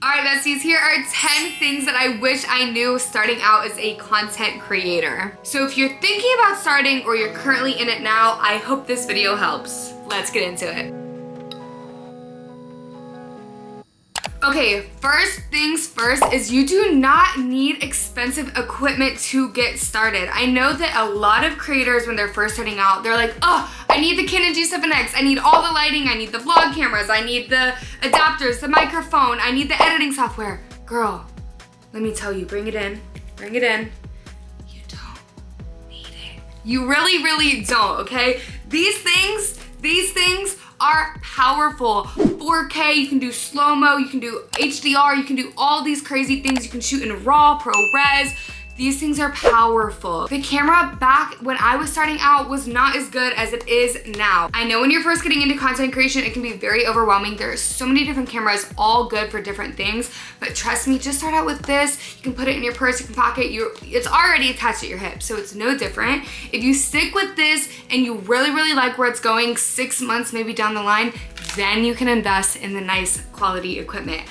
All right, besties, here are 10 things that I wish I knew starting out as a content creator. So if you're thinking about starting or you're currently in it now, I hope this video helps. Let's get into it. Okay, first things first is you do not need expensive equipment to get started. I know that a lot of creators, when they're first starting out, they're like, oh, I need the Canon G7X, I need all the lighting, I need the vlog cameras, I need the adapters, the microphone, I need the editing software. Girl, let me tell you, bring it in. You don't need it. You really, really don't, okay? These things are powerful. 4K, you can do slow-mo, you can do HDR, you can do all these crazy things. You can shoot in RAW, ProRes. These things are powerful. The camera back when I was starting out was not as good as it is now. I know when you're first getting into content creation, it can be very overwhelming. There are so many different cameras, all good for different things, but trust me, just start out with this. You can put it in your purse, you can pocket, it's already attached at your hip, so it's no different. If you stick with this and you really, really like where it's going 6 months maybe down the line, then you can invest in the nice quality equipment.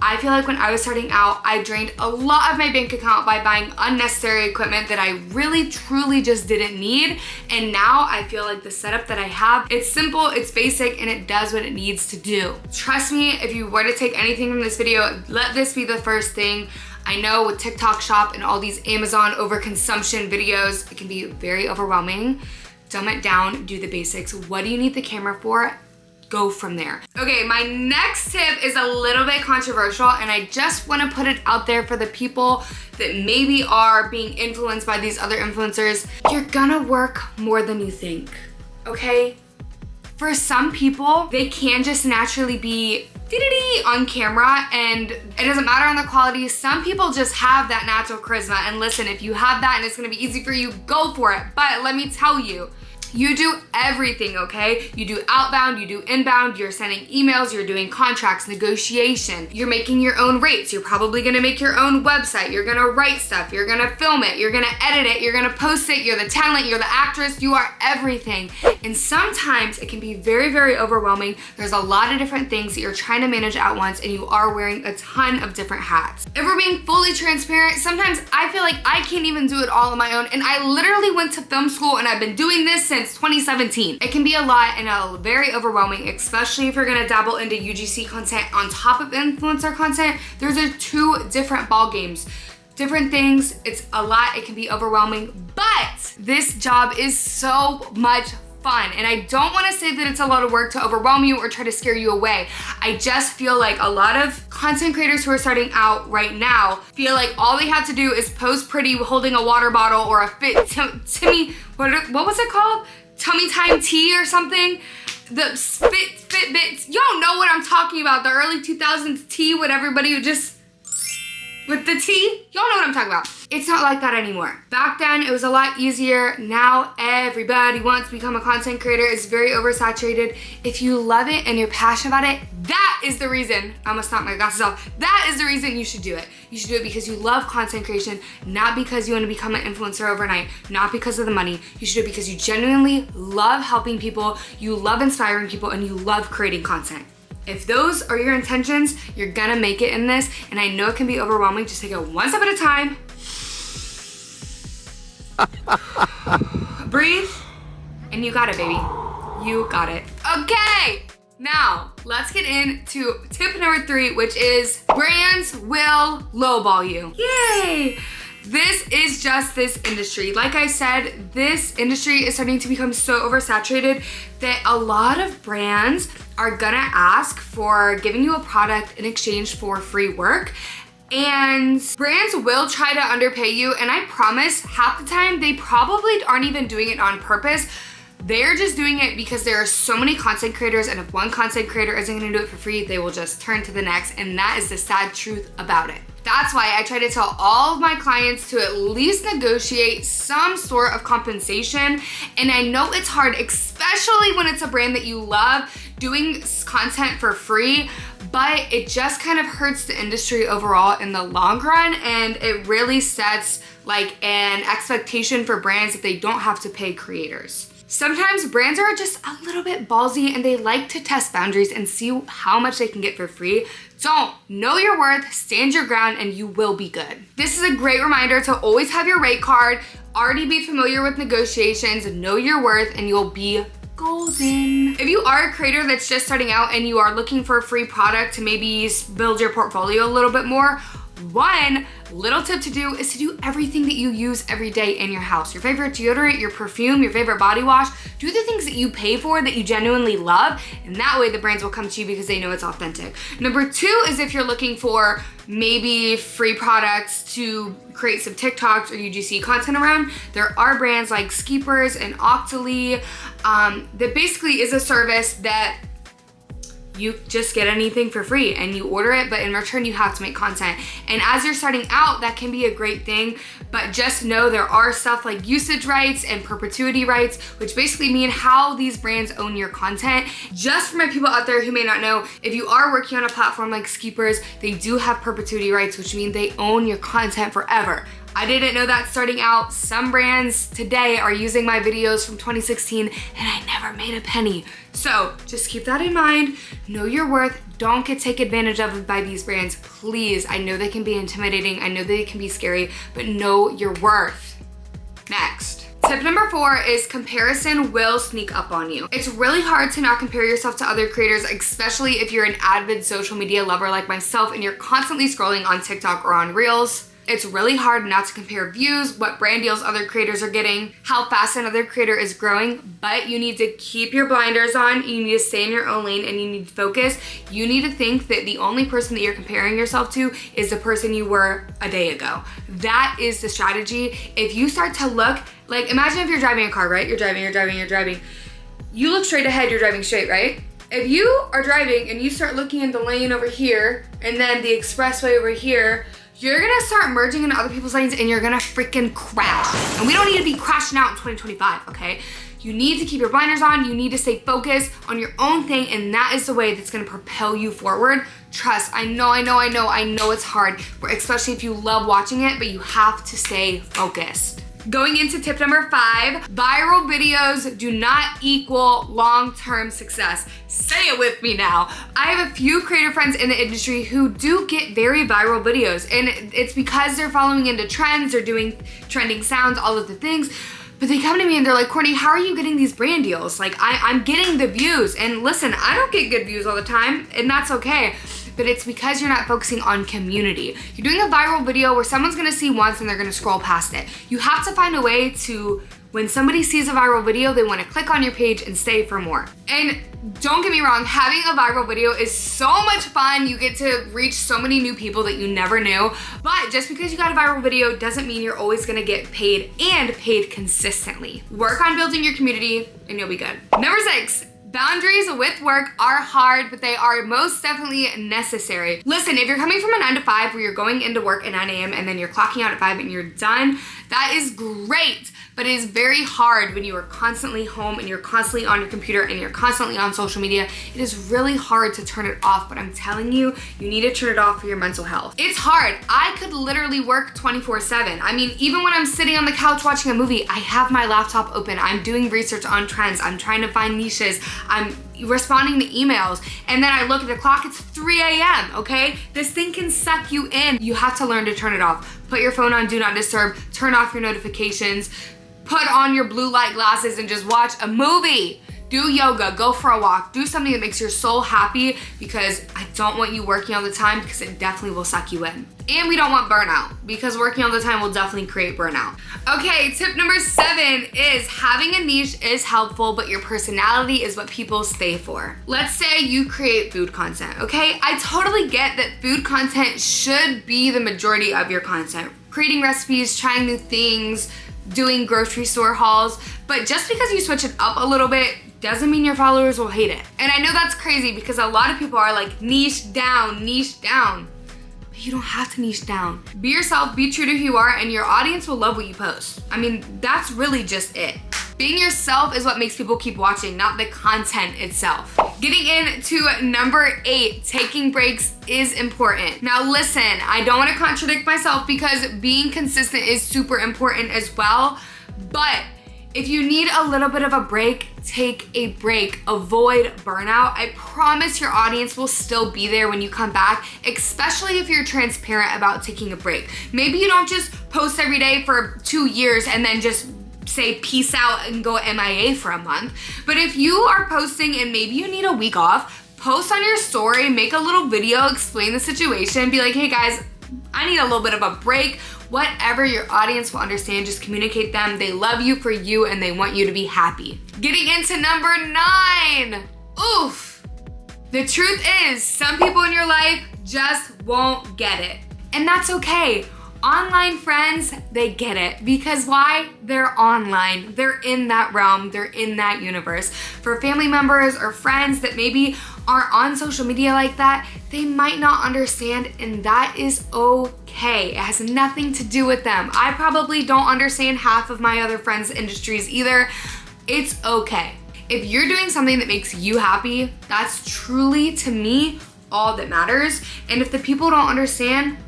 I feel like when I was starting out, I drained a lot of my bank account by buying unnecessary equipment that I really, truly just didn't need. And now I feel like the setup that I have, it's simple, it's basic, and it does what it needs to do. Trust me, if you were to take anything from this video, let this be the first thing. I know with TikTok Shop and all these Amazon overconsumption videos, it can be very overwhelming. Dumb it down, do the basics. What do you need the camera for? Go from there. Okay, my next tip is a little bit controversial, and I just wanna put it out there for the people that maybe are being influenced by these other influencers. You're gonna work more than you think, okay? For some people, they can just naturally be on camera and it doesn't matter on the quality. Some people just have that natural charisma, and listen, if you have that and it's gonna be easy for you, go for it. But let me tell you, you do everything, okay? You do outbound, you do inbound, you're sending emails, you're doing contracts, negotiation, you're making your own rates, you're probably gonna make your own website, you're gonna write stuff, you're gonna film it, you're gonna edit it, you're gonna post it, you're the talent, you're the actress, you are everything. And sometimes it can be very, very overwhelming. There's a lot of different things that you're trying to manage at once, and you are wearing a ton of different hats. If we're being fully transparent, sometimes I feel like I can't even do it all on my own, and I literally went to film school and I've been doing this since 2017. It can be a lot and very overwhelming, especially if you're gonna dabble into UGC content on top of influencer content. Those are two different ball games. Different things, it's a lot, it can be overwhelming, but this job is so much fun. And I don't wanna say that it's a lot of work to overwhelm you or try to scare you away. I just feel like a lot of content creators who are starting out right now feel like all they have to do is pose pretty holding a water bottle or a what was it called? Tummy Time tea or something? The Fitbits, y'all know what I'm talking about. The early 2000s tea with everybody who just, with the tea, y'all know what I'm talking about. It's not like that anymore. Back then, it was a lot easier. Now, everybody wants to become a content creator. It's very oversaturated. If you love it and you're passionate about it, that is the reason, I almost knocked my glasses off. That is the reason you should do it. You should do it because you love content creation, not because you want to become an influencer overnight, not because of the money. You should do it because you genuinely love helping people, you love inspiring people, and you love creating content. If those are your intentions, you're gonna make it in this, and I know it can be overwhelming. Just take it one step at a time. Breathe, and you got it, baby. You got it. Okay, now let's get into tip number 3, which is brands will lowball you. Yay! This is just this industry. Like I said, this industry is starting to become so oversaturated that a lot of brands are gonna ask for giving you a product in exchange for free work. And brands will try to underpay you, and I promise half the time they probably aren't even doing it on purpose. They're just doing it because there are so many content creators, and if one content creator isn't gonna do it for free, they will just turn to the next, and that is the sad truth about it. That's why I try to tell all of my clients to at least negotiate some sort of compensation. And I know it's hard, especially when it's a brand that you love, doing content for free, but it just kind of hurts the industry overall in the long run, and it really sets like an expectation for brands that they don't have to pay creators. Sometimes brands are just a little bit ballsy and they like to test boundaries and see how much they can get for free. Don't. Know your worth, stand your ground, and you will be good. This is a great reminder to always have your rate card, already be familiar with negotiations, know your worth, and you'll be golden. If you are a creator that's just starting out and you are looking for a free product to maybe build your portfolio a little bit more, one little tip to do is to do everything that you use every day in your house. Your favorite deodorant, your perfume, your favorite body wash. Do the things that you pay for that you genuinely love, and that way the brands will come to you because they know it's authentic. Number two is if you're looking for maybe free products to create some TikToks or UGC content around, there are brands like Skeepers and Octoly that basically is a service that you just get anything for free and you order it, but in return you have to make content. And as you're starting out, that can be a great thing, but just know there are stuff like usage rights and perpetuity rights, which basically mean how these brands own your content. Just for my people out there who may not know, if you are working on a platform like Skeepers, they do have perpetuity rights, which mean they own your content forever. I didn't know that starting out. Some brands today are using my videos from 2016 and I never made a penny. So just keep that in mind. Know your worth. Don't get taken advantage of by these brands, please. I know they can be intimidating. I know they can be scary, but know your worth. Next. Tip number 4 is comparison will sneak up on you. It's really hard to not compare yourself to other creators, especially if you're an avid social media lover like myself and you're constantly scrolling on TikTok or on Reels. It's really hard not to compare views, what brand deals other creators are getting, how fast another creator is growing, but you need to keep your blinders on, you need to stay in your own lane, and you need to focus. You need to think that the only person that you're comparing yourself to is the person you were a day ago. That is the strategy. If you start to look, like imagine if you're driving a car, right? You're driving. You look straight ahead, you're driving straight, right? If you are driving and you start looking in the lane over here and then the expressway over here, you're gonna start merging into other people's lanes and you're gonna freaking crash. And we don't need to be crashing out in 2025, okay? You need to keep your blinders on, you need to stay focused on your own thing, and that is the way that's gonna propel you forward. Trust, I know it's hard, especially if you love watching it, but you have to stay focused. Going into tip number 5, viral videos do not equal long-term success. Say it with me now. I have a few creator friends in the industry who do get very viral videos, and it's because they're following into trends, they're doing trending sounds, all of the things. But they come to me and they're like, Courtney, how are you getting these brand deals? Like, I'm getting the views. And listen, I don't get good views all the time, and that's okay. But it's because you're not focusing on community. You're doing a viral video where someone's gonna see once and they're gonna scroll past it. You have to find a way to, when somebody sees a viral video, they wanna click on your page and stay for more. And don't get me wrong, having a viral video is so much fun. You get to reach so many new people that you never knew. But just because you got a viral video doesn't mean you're always gonna get paid, and paid consistently. Work on building your community and you'll be good. Number 6. Boundaries with work are hard, but they are most definitely necessary. Listen, if you're coming from a 9 to 5 where you're going into work at 9 a.m. and then you're clocking out at 5 and you're done, that is great. But it is very hard when you are constantly home and you're constantly on your computer and you're constantly on social media. It is really hard to turn it off, but I'm telling you, you need to turn it off for your mental health. It's hard. I could literally work 24/7. I mean, even when I'm sitting on the couch watching a movie, I have my laptop open. I'm doing research on trends. I'm trying to find niches. I'm responding to emails, and then I look at the clock, it's 3 a.m., okay? This thing can suck you in. You have to learn to turn it off. Put your phone on Do Not Disturb, turn off your notifications, put on your blue light glasses and just watch a movie. Do yoga, go for a walk, do something that makes your soul happy, because I don't want you working all the time, because it definitely will suck you in. And we don't want burnout, because working all the time will definitely create burnout. Okay, tip number 7 is having a niche is helpful, but your personality is what people stay for. Let's say you create food content, okay? I totally get that food content should be the majority of your content. Creating recipes, trying new things, doing grocery store hauls, but just because you switch it up a little bit doesn't mean your followers will hate it. And I know that's crazy because a lot of people are like, niche down, niche down. But you don't have to niche down. Be yourself, be true to who you are, and your audience will love what you post. I mean, that's really just it. Being yourself is what makes people keep watching, not the content itself. Getting into number 8, taking breaks is important. Now listen, I don't want to contradict myself because being consistent is super important as well, but If you need a little bit of a break, take a break. Avoid burnout. I promise your audience will still be there when you come back, especially if you're transparent about taking a break. Maybe you don't just post every day for 2 years and then just say peace out and go MIA for a month. But if you are posting and maybe you need a week off, post on your story, make a little video, explain the situation, be like, hey guys, I need a little bit of a break. Whatever your audience will understand, just communicate them. They love you for you and they want you to be happy. Getting into number 9. Oof. The truth is, some people in your life just won't get it. And that's okay. Online friends, they get it. Because why? They're online. They're in that realm. They're in that universe. For family members or friends that maybe aren't on social media like that, they might not understand, and that is okay. It has nothing to do with them. I probably don't understand half of my other friends' industries either. It's okay. If you're doing something that makes you happy, that's truly, to me, all that matters. And if the people don't understand,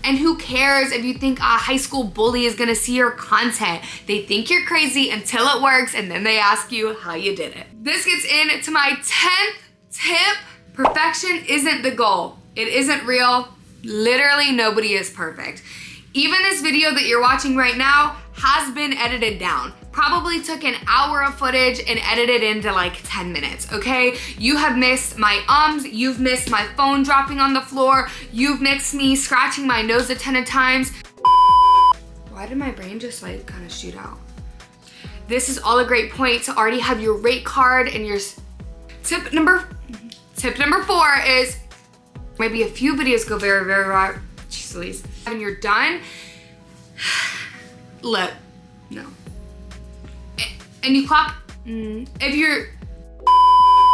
and who cares if you think a high school bully is gonna see your content? They think you're crazy until it works, and then they ask you how you did it. This gets into my 10th tip. Perfection isn't the goal. It isn't real. Literally nobody is perfect. Even this video that you're watching right now has been edited down. Probably took an hour of footage and edited into like 10 minutes, okay? You have missed my ums, you've missed my phone dropping on the floor, you've missed me scratching my nose a ton of times. Why did my brain just like kind of shoot out? This is all a great point to already have your rate card and your tip number 4 is maybe a few videos go very, very right. Jeez Louise. When you're done, look, no. And you clap. If you're,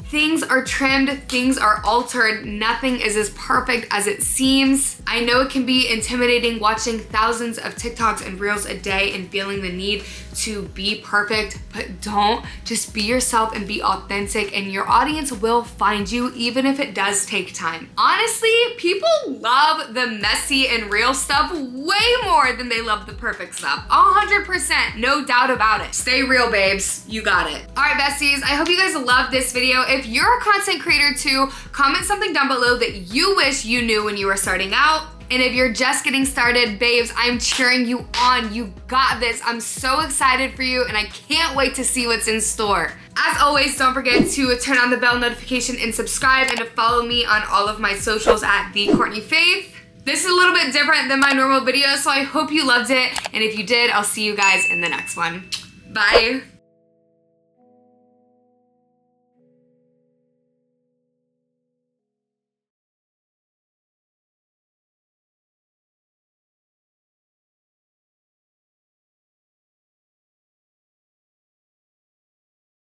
things are trimmed, things are altered, nothing is as perfect as it seems. I know it can be intimidating watching thousands of TikToks and Reels a day and feeling the need to be perfect, but don't. Just be yourself and be authentic, and your audience will find you even if it does take time. Honestly, people love the messy and real stuff way more than they love the perfect stuff. 100%, no doubt about it. Stay real, babes, you got it. All right, besties, I hope you guys loved this video. If you're a content creator too, comment something down below that you wish you knew when you were starting out. And if you're just getting started, babes, I'm cheering you on. You got this. I'm so excited for you, and I can't wait to see what's in store. As always, don't forget to turn on the bell notification and subscribe, and to follow me on all of my socials at thecourtneyfaith. This is a little bit different than my normal videos, so I hope you loved it. And if you did, I'll see you guys in the next one. Bye.